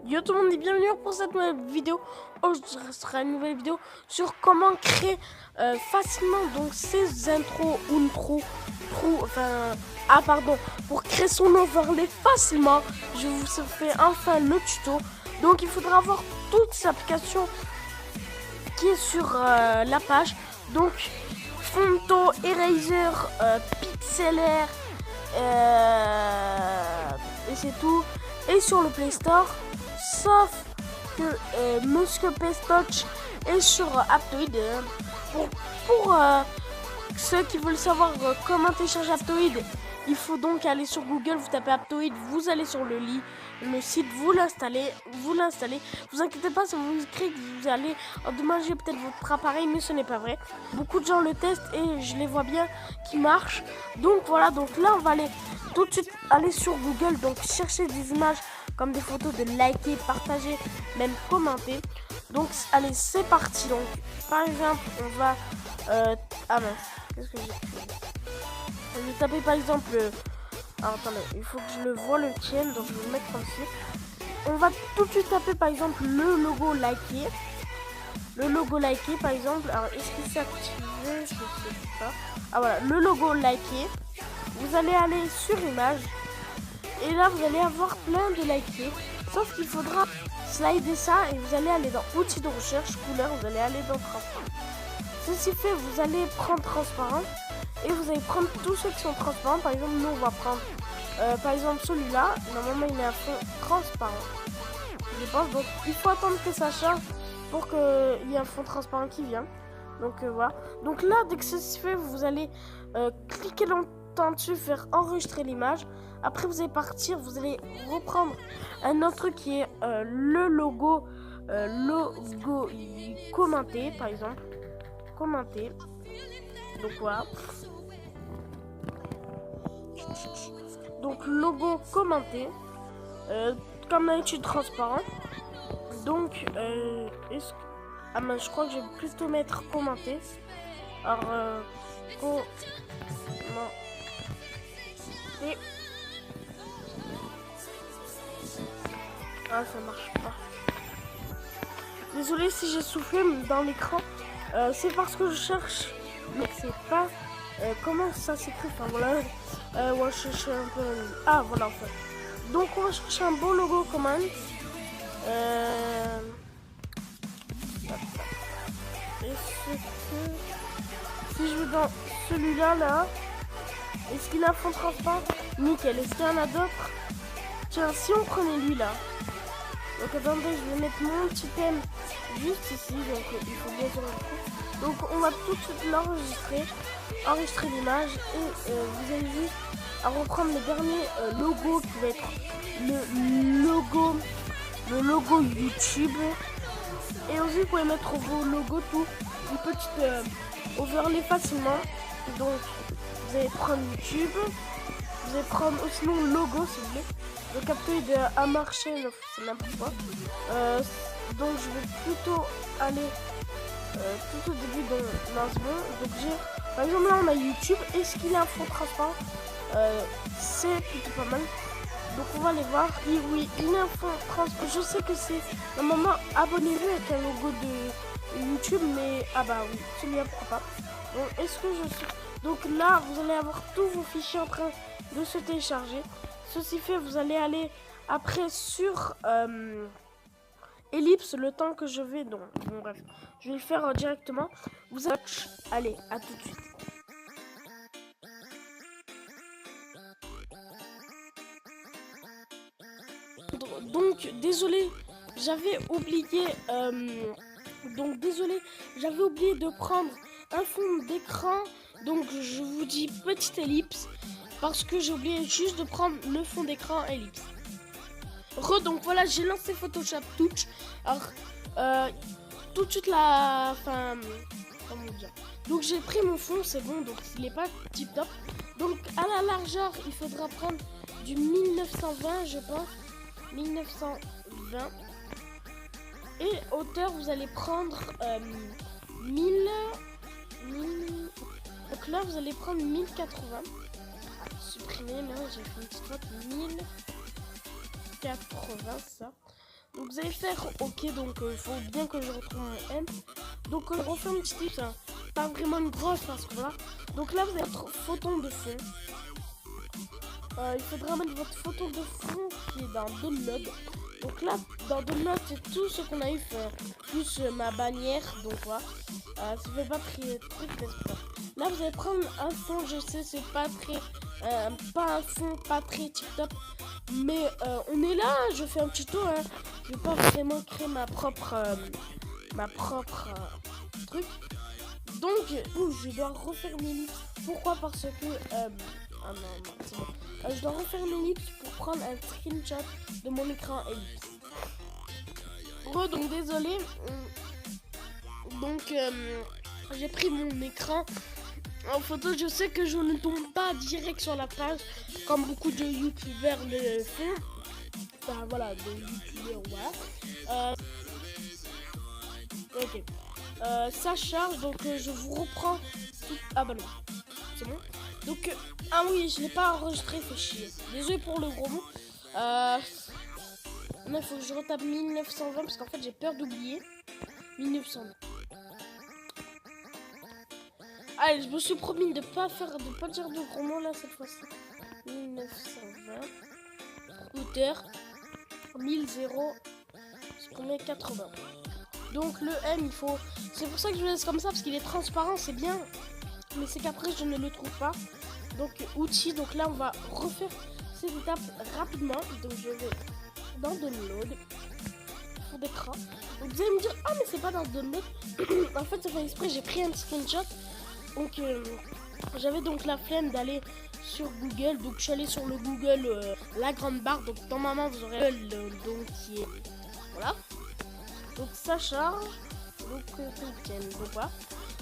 Yo tout le monde et bienvenue pour cette nouvelle vidéo. Aujourd'hui ce sera une nouvelle vidéo sur comment créer facilement donc ces intros, pour créer son overlay facilement. Je vous fais enfin le tuto. Donc il faudra avoir toutes ces applications qui est sur la page. Donc Fonto, Eraser, Pixlr et c'est tout. Et sur le Play Store, sauf que Muscopay Touch est sur Aptoide. Pour ceux qui veulent savoir comment télécharger Aptoide, il faut donc aller sur Google, vous tapez Aptoide, vous allez sur le site, vous l'installez. Vous inquiétez pas, si vous écrivez que vous allez endommager peut-être votre appareil, mais ce n'est pas vrai. Beaucoup de gens le testent et je les vois bien qui marchent. Donc voilà, donc là on va aller tout de suite aller sur Google, donc chercher des images comme des photos, de liker, partager, même commenter. Donc allez, c'est parti. Donc par exemple, on va ah mince, qu'est-ce que j'ai fait? Je vais taper par exemple alors attendez, il faut que je le vois le tien, donc je vais le mettre comme ci. On va tout de suite taper par exemple le logo liké. Le logo liké par exemple. Alors est-ce qu'il s'est activé? Je sais pas. Ah voilà, le logo liké. Vous allez aller sur image. Et là vous allez avoir plein de likés. Sauf qu'il faudra slider ça et vous allez aller dans outils de recherche, couleur, vous allez aller dans transparent. Ceci fait, vous allez prendre transparent. Et vous allez prendre tous ceux qui sont transparents. Par exemple, nous on va prendre par exemple celui-là. Normalement il est à fond transparent, je pense. Donc il faut attendre que ça charge pour qu'il y ait un fond transparent qui vient. Donc voilà. Donc là, dès que ceci fait, vous allez cliquer longtemps dessus, faire enregistrer l'image. Après vous allez partir, vous allez reprendre un autre truc qui est le logo commenter par exemple. Commenter. Donc voilà. Donc logo commenté, comme d'habitude transparent. Donc ah ben je crois que je vais plutôt mettre commenté. Alors commenter. Ah ça marche pas. Désolé si j'ai soufflé dans l'écran. C'est parce que je cherche, mais c'est pas comment ça s'écrit. Enfin voilà. On va chercher un peu. Ah voilà en fait. Donc on va chercher un beau logo command. Est-ce que si je vais dans celui-là là, est-ce qu'il a un fond transparent? Nickel. Est-ce qu'il y en a d'autres? Tiens, si on prenait lui là. Donc attendez, je vais mettre mon petit thème juste ici. Donc il faut bien sûr le coup. Donc on va tout de suite l'enregistrer. Enregistrer l'image et vous allez juste à reprendre le dernier logo qui va être le logo YouTube. Et aussi vous pouvez mettre vos logos tout une petite overlay facilement. Donc vous allez prendre YouTube, vous allez prendre aussi le logo si vous voulez. Donc Aptoide a marché, c'est n'importe quoi. Donc je vais plutôt aller tout au début de lancement. Donc j'ai par exemple là on a YouTube. Est-ce qu'il a un fond transparent? C'est plutôt pas mal. Donc on va aller voir. Et oui, il a un fond transparent. Je sais que c'est normalement abonnez-vous avec un logo de YouTube, mais ah bah oui, celui-là pourquoi pas. Donc est-ce que je suis. Donc là vous allez avoir tous vos fichiers en train de se télécharger. Ceci fait, vous allez aller après sur ellipse le temps que je vais. Donc bon bref, je vais le faire directement. Vous allez. Allez, à tout de suite. Donc désolé, j'avais oublié de prendre un fond d'écran. Donc je vous dis petite ellipse parce que j'ai oublié juste de prendre le fond d'écran ellipse. Donc voilà, j'ai lancé Photoshop Touch. Alors tout de suite la comment dire. Donc j'ai pris mon fond, c'est bon, donc il n'est pas tip top. Donc à la largeur, il faudra prendre du 1920, je pense. 1920. Et hauteur, vous allez prendre 1000. Donc là, vous allez prendre 1080. Supprimer, là, j'ai fait une petite faute. 1080. 80, ça. Donc vous allez faire OK, donc il faut bien que je retrouve mon M. Donc je refais un petit tips, hein. Pas vraiment une grosse parce que voilà. Donc là vous avez votre photo de fond. Il faudra mettre votre photo de fond qui est dans Download. Donc là dans Download c'est tout ce qu'on a eu fait, plus ma bannière. Donc voilà, ça fait pas très là vous allez prendre un fond, je sais c'est pas très pas un fond pas très TikTok, mais on est là, je fais un tuto, hein. Je vais pas vraiment créer ma propre truc. Donc je dois refaire mes ellipses. Pourquoi? Parce que ah non, c'est bon. Je dois refaire mes ellipses pour prendre un screenshot de mon écran ellipse. Donc désolé. Donc j'ai pris mon écran en photo. Je sais que je ne tombe pas direct sur la page comme beaucoup de youtubeurs le font. Enfin voilà, de youtubeurs, voilà. Ok. Ça charge, donc je vous reprends. Ah bah non, c'est bon. Donc ah oui, je l'ai pas enregistré, fait chier. Désolé pour le gros mot. Il faut que je retape 1920 parce qu'en fait j'ai peur d'oublier. 1920. Allez, je me suis promis de pas dire de gros mots là cette fois-ci. 1920. Hauteur 1000, supprimer 80. Donc le M, il faut. C'est pour ça que je le laisse comme ça parce qu'il est transparent, c'est bien. Mais c'est qu'après je ne le trouve pas. Donc outils, donc là on va refaire cette étape rapidement. Donc je vais dans Download, fond d'écran. Donc vous allez me dire ah mais c'est pas dans Download. En fait ça fait exprès, j'ai pris un screenshot. Donc j'avais donc la flemme d'aller sur Google. Donc je suis allé sur le Google la grande barre. Donc normalement vous aurez donc qui est voilà. Donc ça charge. Donc voilà.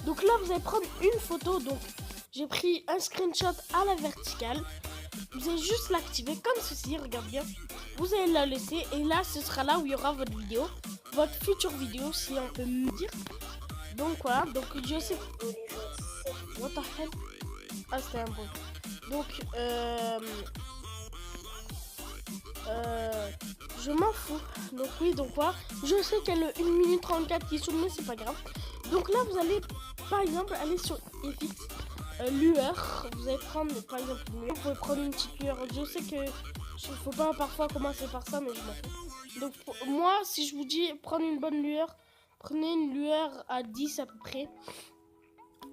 Donc là vous allez prendre une photo. Donc j'ai pris un screenshot à la verticale. Vous allez juste l'activer comme ceci, regarde bien. Vous allez la laisser et là ce sera là où il y aura votre vidéo, votre future vidéo si on peut me dire. Donc voilà, donc je sais. What the hell? Ah c'était un bon. Donc je m'en fous. Donc oui, donc voilà. Je sais qu'elle a 1 minute 34 qui sont, mais c'est pas grave. Donc là vous allez par exemple aller sur FX. Lueur, vous allez prendre par exemple une lueur, vous pouvez prendre une petite lueur. Je sais que il faut pas parfois commencer par ça, mais je m'en fous. Donc moi, si je vous dis prendre une bonne lueur, prenez une lueur à 10 à peu près.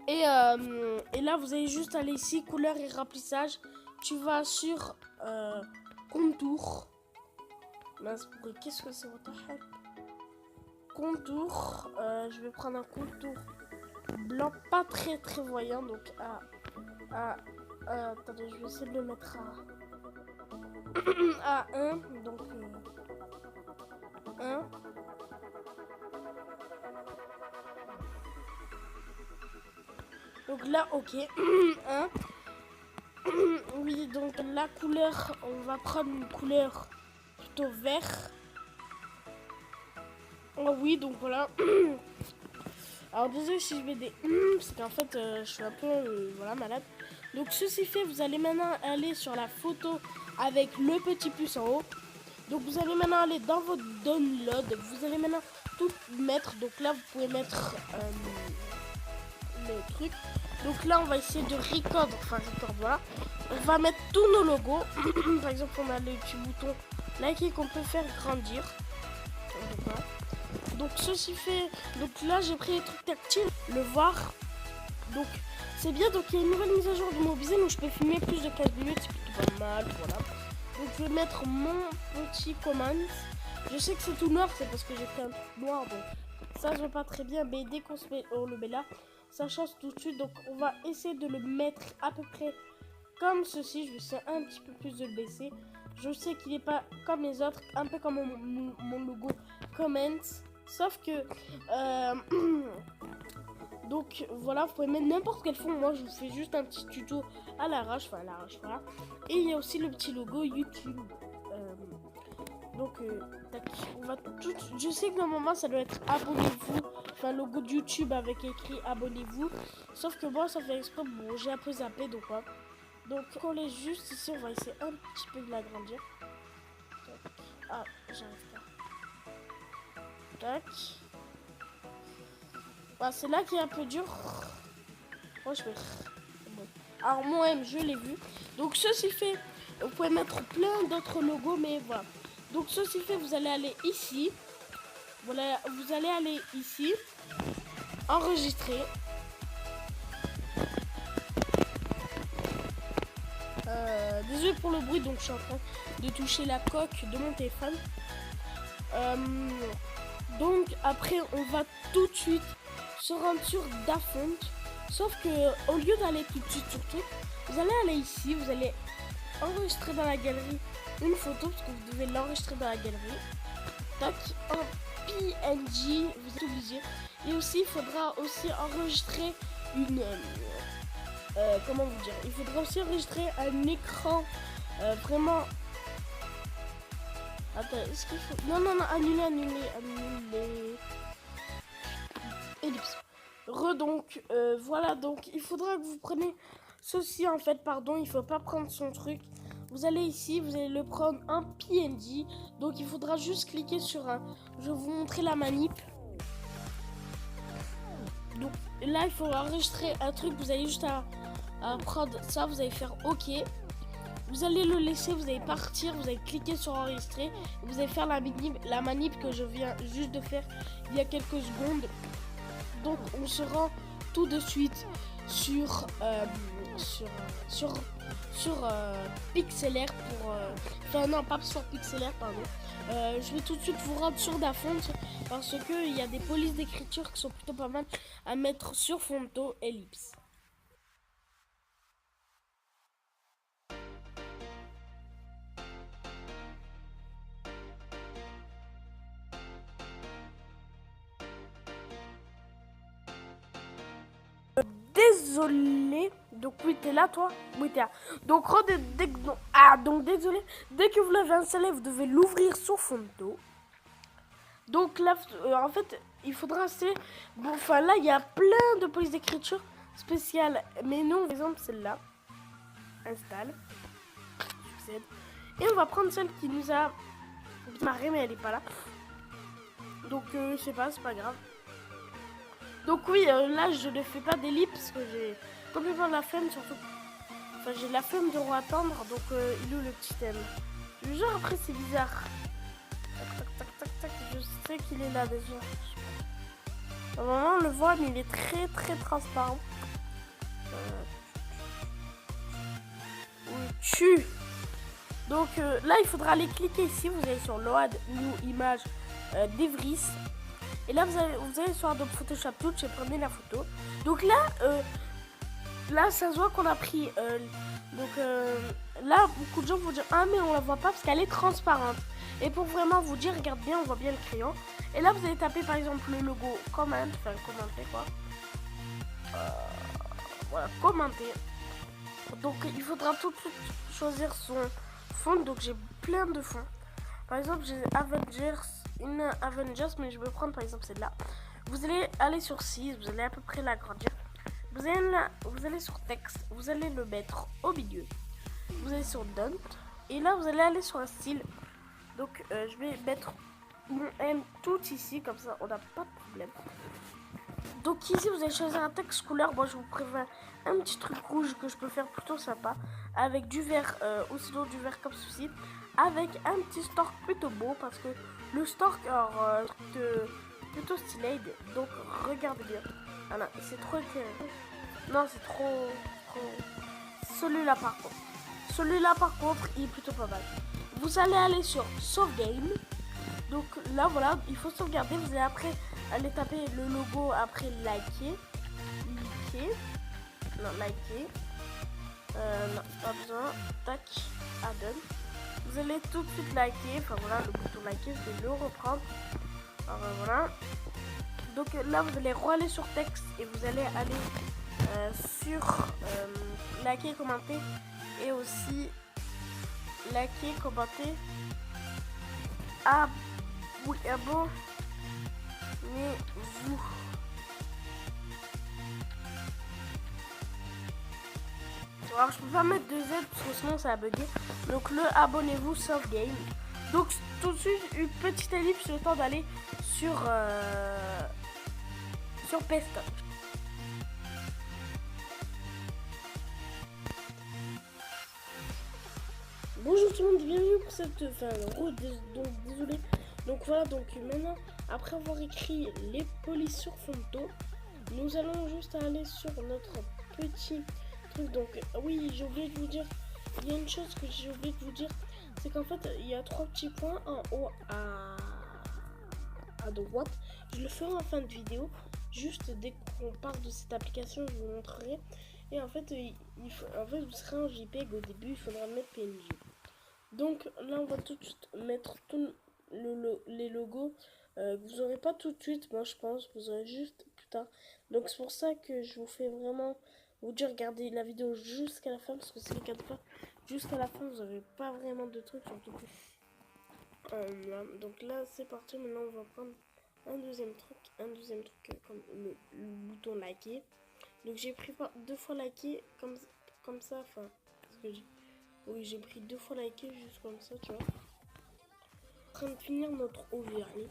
Et là, vous allez juste aller ici, couleur et remplissage. Tu vas sur contour. Qu'est-ce que c'est votre head? Contour. Je vais prendre un contour blanc, pas très voyant, donc attendez, je vais essayer de le mettre à 1, donc 1. Donc là, ok, 1. Oui, donc la couleur, on va prendre une couleur plutôt vert. Oh oui, donc voilà. Alors désolé si je mets des c'est qu'en fait je suis un peu voilà, malade. Donc ceci fait, vous allez maintenant aller sur la photo avec le petit plus en haut. Donc vous allez maintenant aller dans votre download. Vous allez maintenant tout mettre. Donc là vous pouvez mettre le truc. Donc là on va essayer de record. Enfin record, voilà. On va mettre tous nos logos. Par exemple on a le petit bouton liker qu'on peut faire grandir. Donc, voilà. Donc ceci fait, donc là j'ai pris les trucs tactiles, le voir. Donc c'est bien, donc il y a une nouvelle mise à jour de Mobizen où je peux filmer plus de 4 minutes, c'est plutôt pas mal, voilà. Donc je vais mettre mon petit command. Je sais que c'est tout noir, c'est parce que j'ai pris un truc noir, donc ça je vois pas très bien, mais dès qu'on se met, on le met là, ça change tout de suite. Donc on va essayer de le mettre à peu près comme ceci. Je vais essayer un petit peu plus de le baisser. Je sais qu'il n'est pas comme les autres, un peu comme mon logo comment. Sauf que donc voilà, vous pouvez mettre n'importe quel fond. Moi je vous fais juste un petit tuto à l'arrache, enfin à l'arrache, voilà. Et il y a aussi le petit logo YouTube. Donc on va tout. Je sais que normalement ça doit être abonnez-vous, enfin logo de YouTube avec écrit abonnez-vous. Sauf que moi ça fait exprès, bon j'ai un peu zappé, donc quoi. Donc on est juste ici, on va essayer un petit peu de l'agrandir. Ah, j'arrive pas. Tac. Bah, c'est là qui est un peu dur. Moi, je fais... Bon. Alors, moi, je l'ai vu. Donc, ceci fait, vous pouvez mettre plein d'autres logos, mais voilà. Donc, ceci fait, vous allez aller ici. Voilà, vous allez aller ici. Enregistrer. Désolé pour le bruit, donc je suis en train de toucher la coque de mon téléphone. Donc après on va tout de suite se rendre sur Dafont. Sauf que au lieu d'aller tout de suite sur tout, vous allez aller ici, vous allez enregistrer dans la galerie une photo parce que vous devez l'enregistrer dans la galerie. Tac, un PNG, vous êtes obligé. Et aussi il faudra aussi enregistrer une comment vous dire, il faudra aussi enregistrer un écran vraiment. Attends, est-ce qu'il faut... Non, annuler. Ellipse. Donc, voilà, donc il faudra que vous preniez ceci en fait, pardon, il faut pas prendre son truc. Vous allez ici, vous allez le prendre en PNG. Donc il faudra juste cliquer sur un... Je vais vous montrer la manip. Donc là, il faut enregistrer un truc, vous allez juste à prendre ça, vous allez faire OK. Vous allez le laisser, vous allez partir, vous allez cliquer sur enregistrer. Vous allez faire la manip que je viens juste de faire il y a quelques secondes. Donc on se rend tout de suite sur Pixelaire pour... Enfin non, pas sur Pixelaire, pardon. Je vais tout de suite vous rendre sur Dafont parce que il y a des polices d'écriture qui sont plutôt pas mal à mettre sur Fonto Ellipse. Désolé, donc oui t'es là toi, oui t'es là. Donc désolé, dès que vous l'avez installé, vous devez l'ouvrir sur Fonto. Donc là, en fait, il faudra bon, enfin là il y a plein de polices d'écriture spéciales, mais nous par exemple celle-là, installe, et on va prendre celle qui nous a marré mais elle est pas là. Donc je sais pas, c'est pas grave. Donc oui, là je ne fais pas d'ellipse parce que j'ai complètement la flemme, surtout. Enfin j'ai la flemme de attendre, donc il est où le petit thème? Genre après c'est bizarre. Tac, je sais qu'il est là déjà. Normalement on le voit mais il est très très transparent. Donc là il faudra aller cliquer ici, vous allez sur Load New Image d'Evris. Et là vous allez sur Adobe Photoshop Touch et prenez la photo. Donc là ça se voit qu'on a pris là beaucoup de gens vont dire ah mais on la voit pas parce qu'elle est transparente. Et pour vraiment vous dire, regarde bien, on voit bien le crayon. Et là vous allez taper par exemple le logo comment, enfin commenter quoi. Voilà, commenter. Donc il faudra tout de suite choisir son fond. Donc j'ai plein de fonds. Par exemple j'ai Avengers, mais je vais prendre par exemple celle-là. Vous allez aller sur 6, vous allez à peu près l'agrandir. Vous allez sur texte, vous allez le mettre au milieu. Vous allez sur Don't. Et là vous allez aller sur un style. Donc je vais mettre mon M tout ici, comme ça on n'a pas de problème. Donc ici vous allez choisir un texte couleur. Moi je vous préviens un petit truc rouge que je peux faire plutôt sympa. Avec du vert, ou sinon du vert comme ceci. Avec un petit stork plutôt beau. Parce que le stork alors plutôt stylé. Donc regardez bien. Voilà, c'est trop non c'est trop. Celui-là par contre il est plutôt pas mal. Vous allez aller sur Sauve Game. Donc là voilà, il faut sauvegarder. Vous allez après aller taper le logo, après liker. Non, pas besoin. Tac, add-on. Vous allez tout de suite liker. Enfin voilà, le bouton liker, je vais le reprendre. Alors voilà. Donc là vous allez aller sur texte et vous allez aller sur liker, commenter et aussi liker, commenter. Ah oui, abonnez-vous. Alors je peux pas mettre 2 Z parce que sinon ça va bugger. Donc le abonnez-vous Sauve Game. Donc tout de suite une petite ellipse le temps d'aller sur Pestoche. Bonjour tout le monde, bienvenue pour cette donc désolé. Donc voilà, donc maintenant après avoir écrit les polices sur Fonto, nous allons juste aller sur notre petit truc. Donc oui, j'ai oublié de vous dire, il y a une chose que j'ai oublié de vous dire, c'est qu'en fait il y a 3 petits points en haut à droite. Je le ferai en fin de vidéo, juste dès qu'on part de cette application, je vous montrerai. Et en fait, vous serez en JPEG au début, il faudra mettre PNG. Donc là, on va tout de suite mettre tous les logos. Vous n'aurez pas tout de suite, moi je pense, vous aurez juste plus tard. Donc c'est pour ça que je vous fais vraiment vous dire, regardez la vidéo jusqu'à la fin, parce que c'est le cas de pas. Jusqu'à la fin, vous n'avez pas vraiment de trucs, surtout que... donc là, c'est parti. Maintenant, on va prendre un deuxième truc comme le bouton liker. Donc j'ai pris 2 fois liker comme ça, enfin, parce que j'ai pris 2 fois liker juste comme ça, tu vois. En train de finir notre overlay.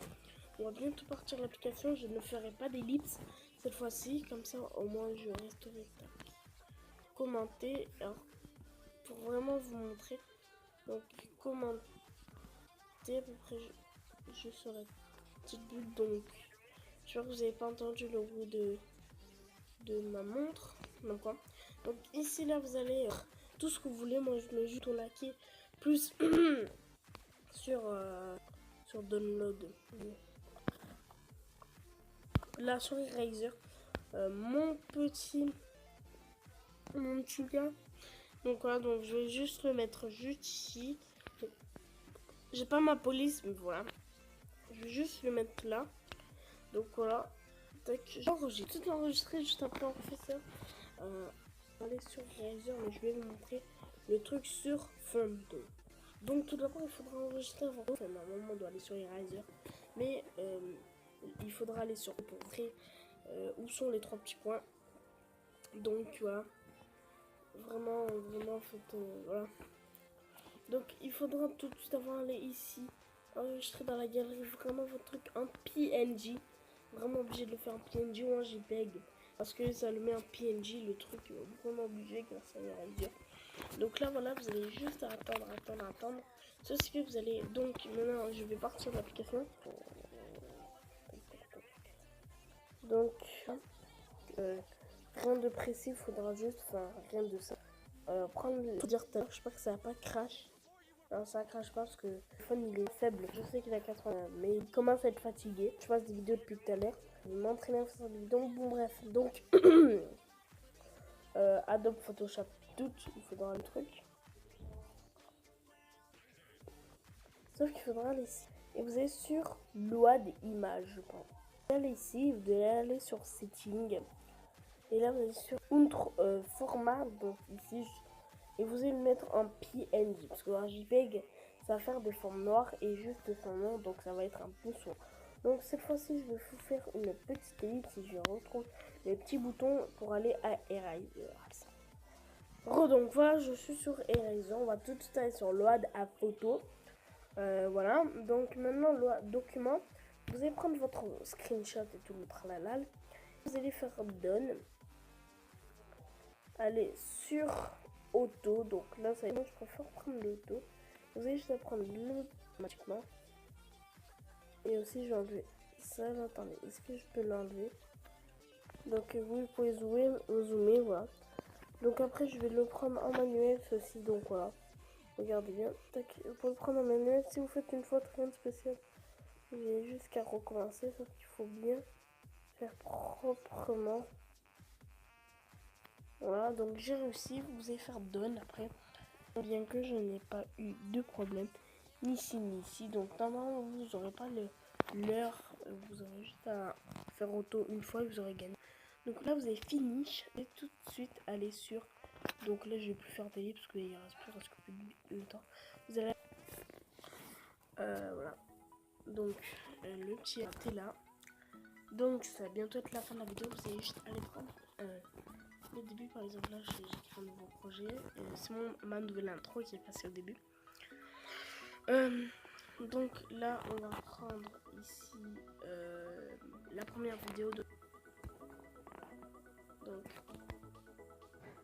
On va bientôt partir l'application. Je ne ferai pas d'ellipse cette fois-ci, comme ça au moins je resterai commenter. Alors pour vraiment vous montrer, donc commenter à peu près, je serai petite bulle. Donc je vois que vous n'avez pas entendu le bruit de ma montre. Donc quoi. Donc ici là vous allez tout ce que vous voulez. Moi je mets juste au liker plus sur download. Là sur Eraser, mon petit gars. Donc voilà, donc je vais juste le mettre juste ici. J'ai pas ma police, mais voilà. Je vais juste le mettre là. Donc voilà. J'enregistre. Tout enregistré juste après on refait ça. Aller sur Eraser, mais je vais vous montrer le truc sur Fonto. Donc tout d'abord il faudra enregistrer avant. Enfin, normalement on doit aller sur Eraser, mais il faudra aller sur pour montrer où sont les 3 petits points. Donc tu vois, vraiment voilà. Donc il faudra tout de suite avant aller ici, enregistrer dans la galerie vraiment votre truc en PNG. Vraiment obligé de le faire en PNG ou en JPEG, parce que ça le met en PNG le truc, vraiment obligé grâce à Eraser. Donc là voilà, vous allez juste attendre. Ceci que vous allez, donc maintenant je vais partir de l'application. Donc rien de précis, il faudra juste, enfin rien de ça. Prendre le dire tout à l'heure, je sais pas que ça va pas crash. Non, ça crache pas parce que le téléphone il est faible. Je sais qu'il a 80, mais il commence à être fatigué. Je passe des vidéos depuis tout à l'heure. Je vais m'entraîner à faire des vidéos. Bon bref, donc Adobe Photoshop tout, il faudra le truc. Sauf qu'il faudra aller ici. Et vous allez sur loi des images, je pense. Vous allez ici, vous allez aller sur Setting. Et là, vous allez sur format, donc ici. Et vous allez le mettre en PNG. Parce que en JPEG, ça va faire des formes noires et juste son nom. Donc ça va être un peu sombre. Donc cette fois-ci, je vais vous faire une petite ellipse. Et je retrouve les petits boutons pour aller à Eraser. Donc voilà, je suis sur Eraser. On va tout de suite aller sur Load à photo. Voilà, donc maintenant le document, vous allez prendre votre screenshot et tout le tralalal, vous allez faire done, allez sur auto, donc là ça, moi je préfère prendre l'auto, vous allez juste prendre automatiquement, et aussi j'ai enlevé ça, attendez, est-ce que je peux l'enlever? Donc vous pouvez zoomer, voilà, donc après je vais le prendre en manuel, ceci, donc voilà. Regardez bien, tac, vous pouvez prendre un manuel. Si vous faites une faute, rien de spécial, vous avez juste qu'à recommencer, sauf qu'il faut bien faire proprement. Voilà, donc j'ai réussi. Vous allez faire done après, bien que je n'ai pas eu de problème ni ici ni ici. Donc normalement vous n'aurez pas l'heure, vous aurez juste à faire auto une fois et vous aurez gagné. Donc là vous avez finish et tout de suite aller sur. Donc là je vais plus faire d'ellipse parce qu'il reste plus de temps. Vous allez voilà. Donc le petit est là. Donc ça va bientôt être la fin de la vidéo. Vous allez juste aller prendre le début, par exemple. Là j'ai créé un nouveau projet. C'est ma nouvelle intro qui est passée au début. Donc là, on va prendre ici la première vidéo de...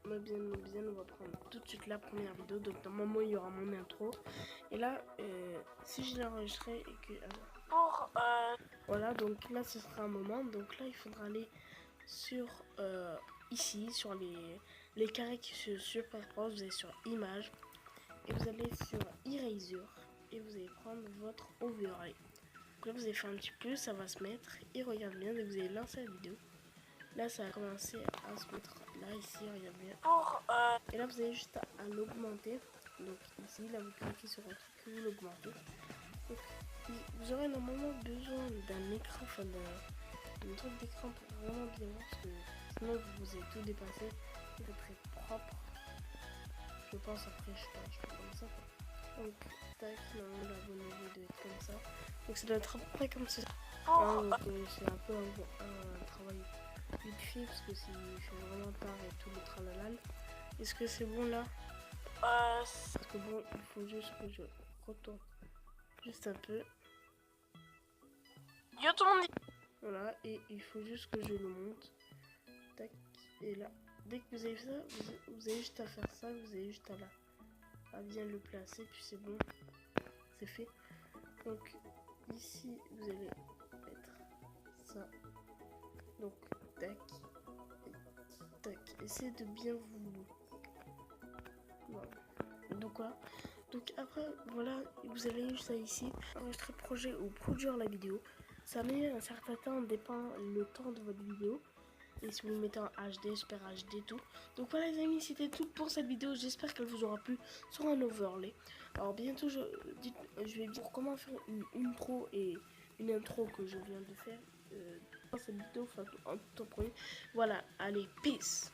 Donc, bien, on va prendre tout de suite la première vidéo. Donc, normalement, il y aura mon intro. Et là, si je l'ai enregistré et que... voilà, donc là, ce sera un moment. Donc là, il faudra aller sur... ici, sur les carrés qui se superposent. Vous allez sur Images. Et vous allez sur Eraser. Et vous allez prendre votre overlay. Donc là, vous allez faire un petit peu, ça va se mettre. Et regarde bien, dès que vous allez lancer la vidéo. Là, ça va commencer à se mettre là, ici, regarde bien. Et là, vous avez juste à l'augmenter. Donc ici, là, vous cliquez sur un truc et vous l'augmentez. Donc, vous aurez normalement besoin d'un écran, enfin d'un truc d'écran pour vraiment bien voir. Parce que sinon, vous allez tout dépasser. C'est très propre. Je pense après, je fais comme ça. Donc, tac, normalement, l'abonnement doit être comme ça. Donc, ça doit être à peu près comme ça. Donc, c'est un peu un travail vite fait parce que c'est fait vraiment tard et tout le tralala. Est-ce que c'est bon là? Parce que bon, il faut juste que je retourne juste un peu. Yo tout le monde. Voilà, et il faut juste que je le monte. Tac, et là, dès que vous avez ça, vous avez juste à faire ça, vous avez juste à bien le placer, puis c'est bon, c'est fait. Donc ici, vous allez mettre ça. Donc, tac, tac, essayez de bien vous... Voilà. Donc voilà. Donc après, voilà, vous allez juste ici, enregistrer projet ou produire la vidéo. Ça met un certain temps, dépend le temps de votre vidéo. Et si vous le mettez en HD, Super HD, tout. Donc voilà les amis, c'était tout pour cette vidéo. J'espère qu'elle vous aura plu sur un overlay. Alors bientôt, je vais dire comment faire une intro et une intro que je viens de faire dans cette vidéo, enfin en tout premier. Voilà, allez, peace.